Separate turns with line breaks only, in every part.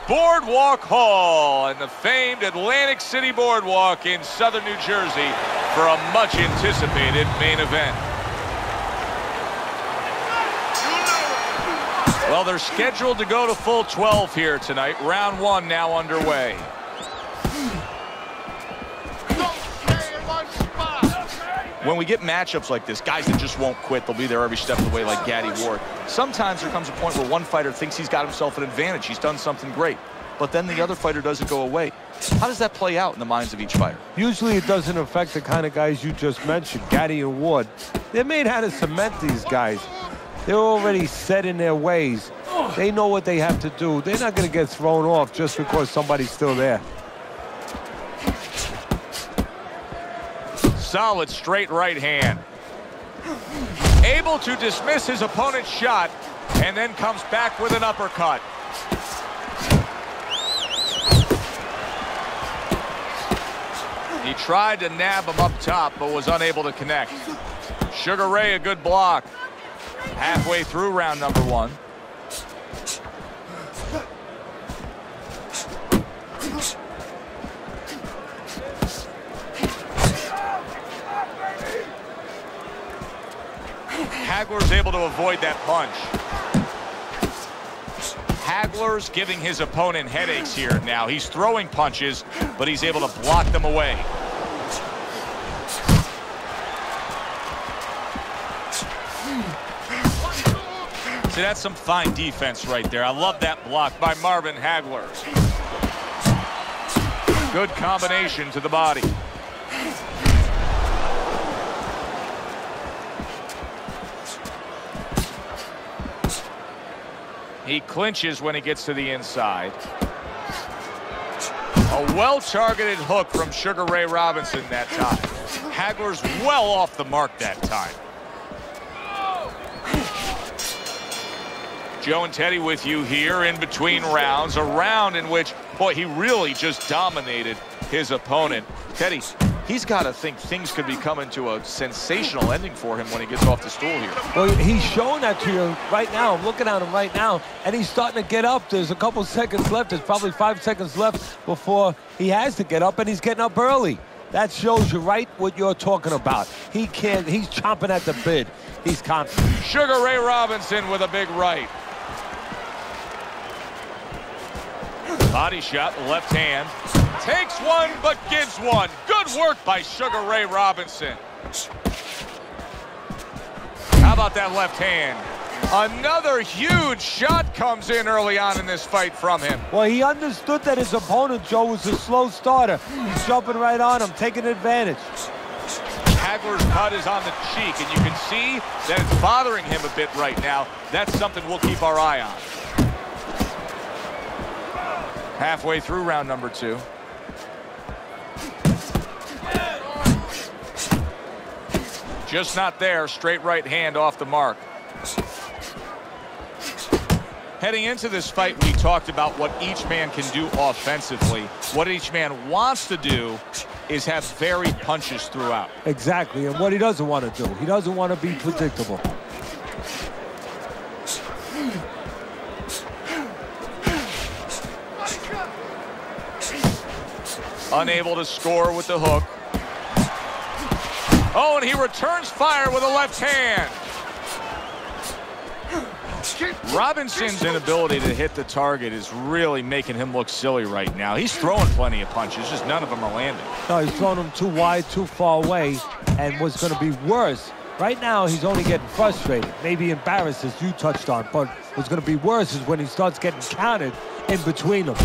Boardwalk Hall and the famed Atlantic City Boardwalk in southern New Jersey for a much-anticipated main event. Well, they're scheduled to go to full 12 here tonight. Round one now underway. When we get matchups like this, guys that just won't quit, they'll be there every step of the way like Gaddy Ward. Sometimes there comes a point where one fighter thinks he's got himself an advantage. He's done something great. But then the other fighter doesn't go away. How does that play out in the minds of each fighter?
Usually it doesn't affect the kind of guys you just mentioned, Gaddy and Ward. They're made how to cement these guys. They're already set in their ways. They know what they have to do. They're not going to get thrown off just because somebody's still there.
Solid straight right hand. Able to dismiss his opponent's shot and then comes back with an uppercut. He tried to nab him up top but was unable to connect. Sugar Ray a good block. Halfway through round number one. Hagler's able to avoid that punch. Hagler's giving his opponent headaches here now. He's throwing punches, but he's able to block them away. See, that's some fine defense right there. I love that block by Marvin Hagler. Good combination to the body. He clinches when he gets to the inside. A well-targeted hook from Sugar Ray Robinson that time. Hagler's well off the mark that time. Joe and Teddy with you here in between rounds. A round in which, boy, he really just dominated his opponent. Teddy, he's got to think things could be coming to a sensational ending for him when he gets off the stool here.
Well, he's showing that to you right now. I'm looking at him right now, and he's starting to get up. There's a couple seconds left. There's probably 5 seconds left before he has to get up, and he's getting up early. That shows you right what you're talking about. He's chomping at the bit. He's confident.
Sugar Ray Robinson with a big right. Body shot, left hand. Takes one, but gives one. Good work by Sugar Ray Robinson. How about that left hand? Another huge shot comes in early on in this fight from him.
Well, he understood that his opponent, Joe, was a slow starter. He's jumping right on him, taking advantage.
Hagler's cut is on the cheek, and you can see that it's bothering him a bit right now. That's something we'll keep our eye on. Halfway through round number two. Just not there. Straight right hand off the mark. Heading into this fight, we talked about what each man can do offensively. What each man wants to do is have varied punches throughout.
Exactly, and what he doesn't want to do. He doesn't want to be predictable.
Unable to score with the hook. Oh, and he returns fire with a left hand. Robinson's inability to hit the target is really making him look silly right now. He's throwing plenty of punches, just none of them are landing.
No, he's throwing them too wide, too far away, and what's going to be worse, right now he's only getting frustrated, maybe embarrassed, as you touched on, but what's going to be worse is when he starts getting counted in between them.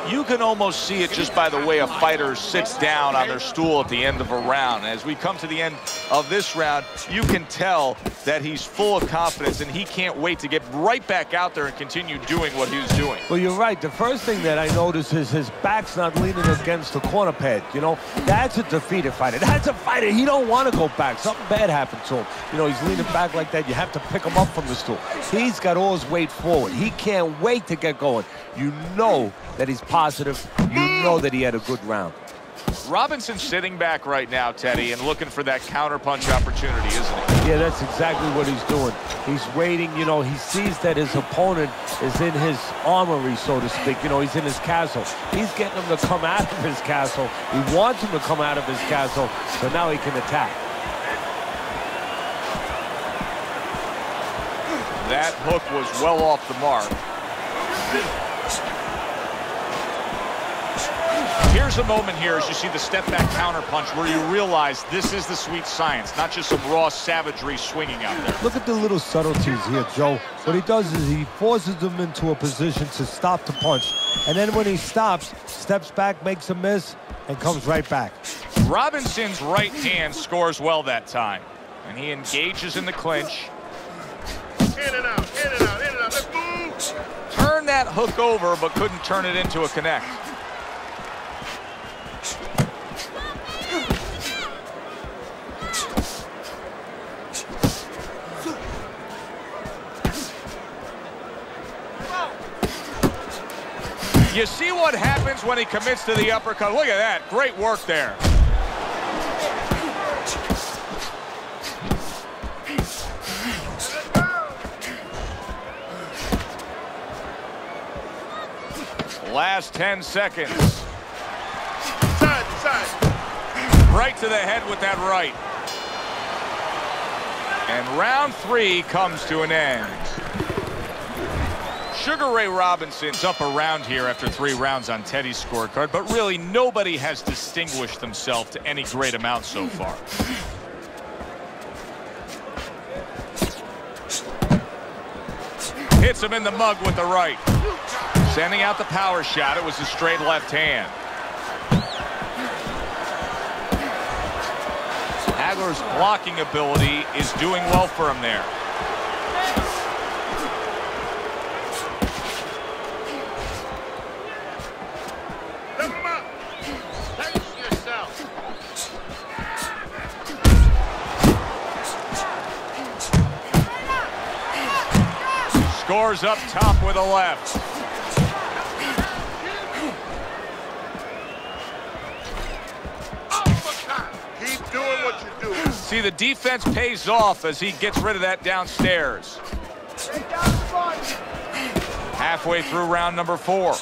You can almost see it just by the way a fighter sits down on their stool at the end of a round. As we come to the end of this round, you can tell that he's full of confidence and he can't wait to get right back out there and continue doing what he was doing.
Well, you're right. The first thing that I notice is his back's not leaning against the corner pad. You know, that's a defeated fighter. That's a fighter. He don't want to go back. Something bad happened to him. You know, he's leaning back like that. You have to pick him up from the stool. He's got all his weight forward. He can't wait to get going. You know that he's positive. You know that he had a good round.
Robinson's sitting back right now, Teddy, and looking for that counterpunch opportunity, isn't he?
Yeah, that's exactly what he's doing. He's waiting, you know, he sees that his opponent is in his armory, so to speak. You know, he's in his castle. He's getting him to come out of his castle. He wants him to come out of his castle, so now he can attack.
That hook was well off the mark. Here's a moment here as you see the step-back counter-punch where you realize this is the sweet science, not just some raw savagery swinging out there.
Look at the little subtleties here, Joe. What he does is he forces them into a position to stop the punch. And then when he stops, steps back, makes a miss, and comes right back.
Robinson's right hand scores well that time. And he engages in the clinch.
In and out, in and out, in and out. Let's move.
Turned that hook over, but couldn't turn it into a connect. You see what happens when he commits to the uppercut. Look at that. Great work there. Last 10 seconds.
Side to side.
Right to the head with that right. And round 3 comes to an end. Sugar Ray Robinson's up around here after 3 rounds on Teddy's scorecard, but really nobody has distinguished themselves to any great amount so far. Hits him in the mug with the right. Sending out the power shot. It was a straight left hand. Hagler's blocking ability is doing well for him there. Scores up top with a left.
Keep doing what you're doing.
See, the defense pays off as he gets rid of that downstairs. Halfway through round number 4.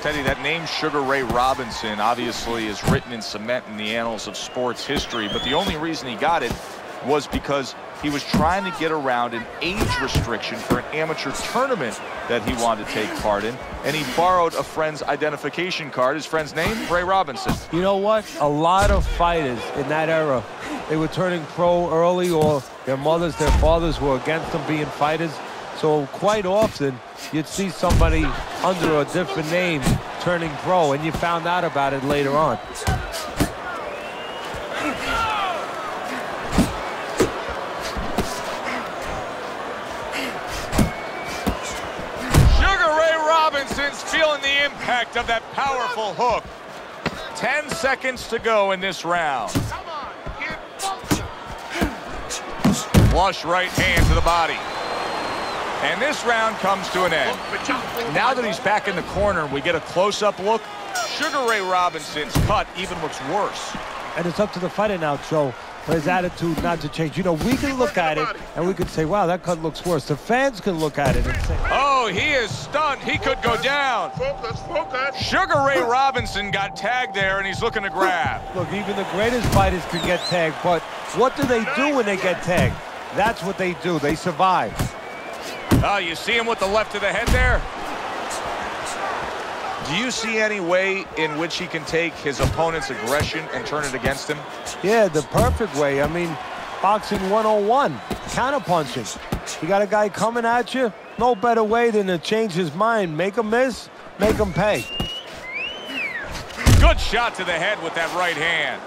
Teddy, that name Sugar Ray Robinson obviously is written in cement in the annals of sports history, but the only reason he got it was because he was trying to get around an age restriction for an amateur tournament that he wanted to take part in, and he borrowed a friend's identification card. His friend's name, Ray Robinson.
You know what? A lot of fighters in that era, they were turning pro early, or their mothers, their fathers were against them being fighters. So quite often, you'd see somebody under a different name turning pro, and you found out about it later on.
Sugar Ray Robinson's feeling the impact of that powerful hook. 10 seconds to go in this round.
Come on, get function.
Flush right hand to the body. And this round comes to an end. Now that he's back in the corner, we get a close-up look. Sugar Ray Robinson's cut even looks worse.
And it's up to the fighter now, Joe, for his attitude not to change. You know, we can look at it and we can say, wow, that cut looks worse. The fans can look at it and say,
oh, he is stunned. He could go down.
Focus, focus.
Sugar Ray Robinson got tagged there, and he's looking to grab.
look, even the greatest fighters can get tagged, but what do they do when they get tagged? That's what they do. They survive.
Oh, you see him with the left to the head there? Do you see any way in which he can take his opponent's aggression and turn it against him?
Yeah, the perfect way. I mean, boxing 101, counterpunching. You got a guy coming at you, no better way than to change his mind. Make him miss, make him pay.
Good shot to the head with that right hand.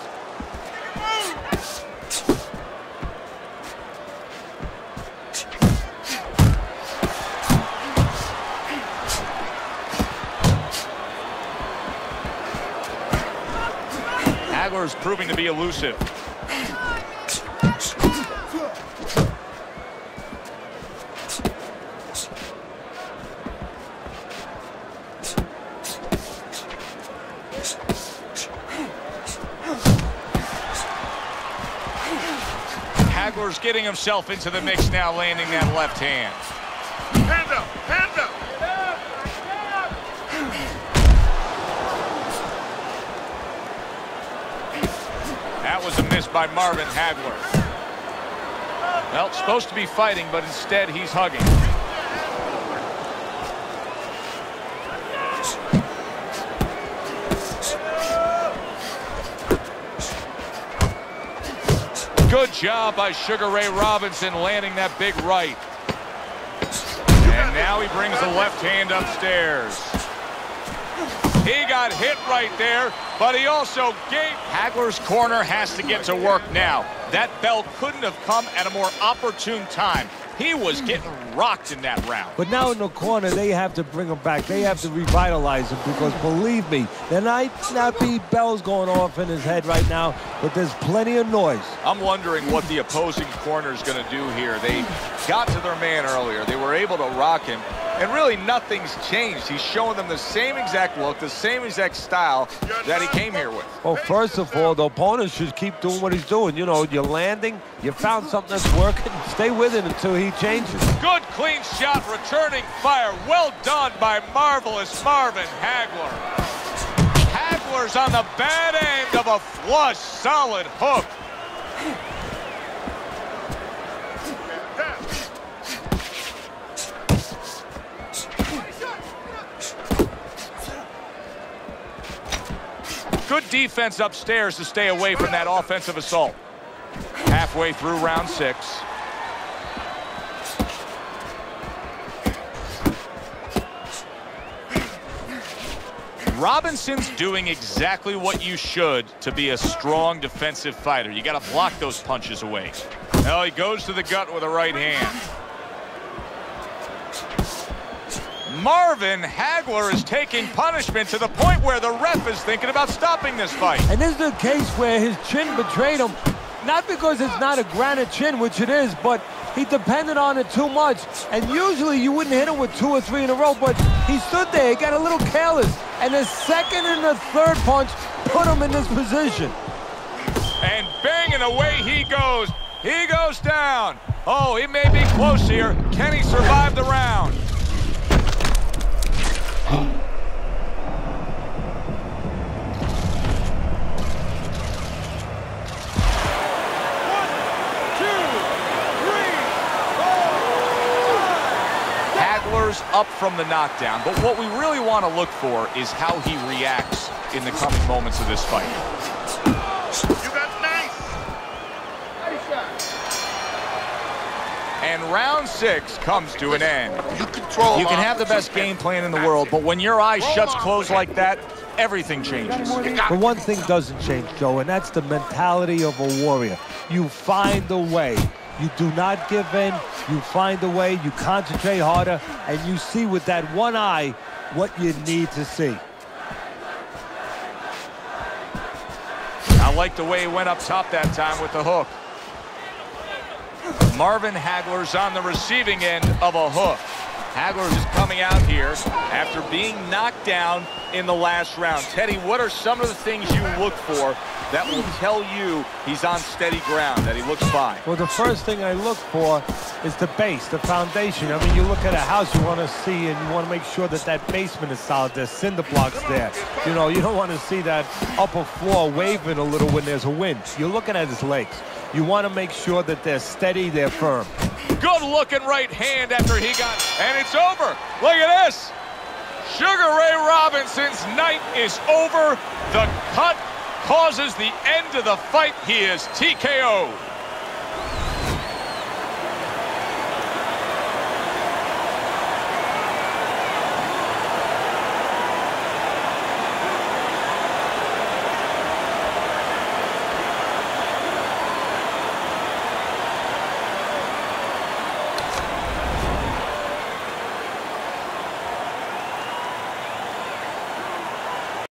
Hagler is proving to be elusive. Hagler's getting himself into the mix now, landing that left hand.
Hands up, hands up.
That was a miss by Marvin Hagler. Well, supposed to be fighting, but instead he's hugging. Good job by Sugar Ray Robinson landing that big right. And now he brings the left hand upstairs. He got hit right there, but he also gave. Hagler's corner has to get to work now. That bell couldn't have come at a more opportune time. He was getting rocked in that round.
But now in the corner, they have to bring him back. They have to revitalize him because, believe me, there might not be bells going off in his head right now, but there's plenty of noise.
I'm wondering what the opposing corner is going to do here. They got to their man earlier. They were able to rock him, and really nothing's changed. He's showing them the same exact look, the same exact style that he came here with.
Well, first of all, the opponent should keep doing what he's doing. You know, you're landing, you found something that's working, stay with it until he changes.
Good clean shot, returning fire. Well done by marvelous Marvin Hagler. Hagler's on the bad end of a flush, solid hook. Good defense upstairs to stay away from that offensive assault. Halfway through round 6. Robinson's doing exactly what you should to be a strong defensive fighter. You got to block those punches away. Well, he goes to the gut with a right hand. Marvin Hagler is taking punishment to the point where the ref is thinking about stopping this fight.
And this is the case where his chin betrayed him, not because it's not a granite chin, which it is, but he depended on it too much. And usually you wouldn't hit him with 2 or 3 in a row, but he stood there, he got a little careless. And the second and the third punch put him in this position.
And banging away he goes. He goes down. Oh, he may be close here. Can he survive the round? Up from the knockdown, but what we really want to look for is how he reacts in the coming moments of this fight.
You got nice.
And round 6 comes to an end. You can have the best game plan in the world, but when your eyes shuts closed like that, everything changes.
The one thing doesn't change, Joe, and that's the mentality of a warrior. You find a way. You do not give in, you find a way, you concentrate harder, and you see with that one eye what you need to see.
I like the way he went up top that time with the hook. Marvin Hagler's on the receiving end of a hook. Hagler is coming out here after being knocked down in the last round. Teddy, what are some of the things you look for that will tell you he's on steady ground, that he looks fine?
Well, the first thing I look for is the base, the foundation. I mean, you look at a house, you want to see and you want to make sure that that basement is solid. There's cinder blocks there. You know, you don't want to see that upper floor waving a little when there's a wind. You're looking at his legs. You want to make sure that they're steady, they're firm.
Good looking right hand after he got, and it's over. Look at this. Sugar Ray Robinson's night is over. The cut causes the end of the fight. He is TKO'd.